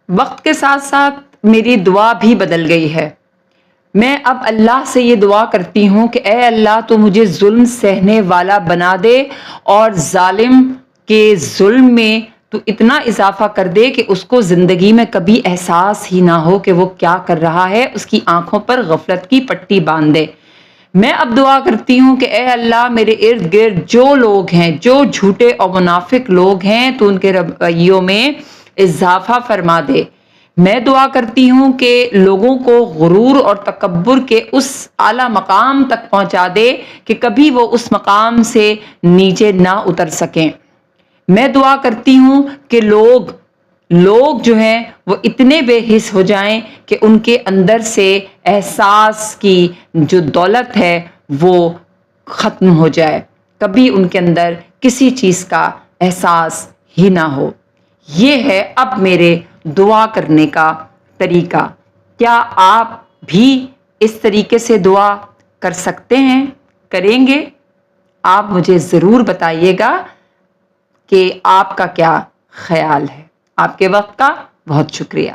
وقت کے ساتھ ساتھ میری دعا بھی بدل گئی ہے. میں اب اللہ سے یہ دعا کرتی ہوں کہ اے اللہ تو مجھے ظلم سہنے والا بنا دے اور ظالم کے ظلم میں تو اتنا اضافہ کر دے کہ اس کو زندگی میں کبھی احساس ہی نہ ہو کہ وہ کیا کر رہا ہے، اس کی آنکھوں پر غفلت کی پٹی باندھ دے. میں اب دعا کرتی ہوں کہ اے اللہ میرے ارد گرد جو لوگ ہیں، جو جھوٹے اور منافق لوگ ہیں تو ان کے رویوں میں اضافہ فرما دے. میں دعا کرتی ہوں کہ لوگوں کو غرور اور تکبر کے اس اعلیٰ مقام تک پہنچا دے کہ کبھی وہ اس مقام سے نیچے نہ اتر سکیں. میں دعا کرتی ہوں کہ لوگ جو ہیں وہ اتنے بے حس ہو جائیں کہ ان کے اندر سے احساس کی جو دولت ہے وہ ختم ہو جائے، کبھی ان کے اندر کسی چیز کا احساس ہی نہ ہو. یہ ہے اب میرے دعا کرنے کا طریقہ. کیا آپ بھی اس طریقے سے دعا کر سکتے ہیں، کریں گے؟ آپ مجھے ضرور بتائیے گا کہ آپ کا کیا خیال ہے. آپ کے وقت کا بہت شکریہ.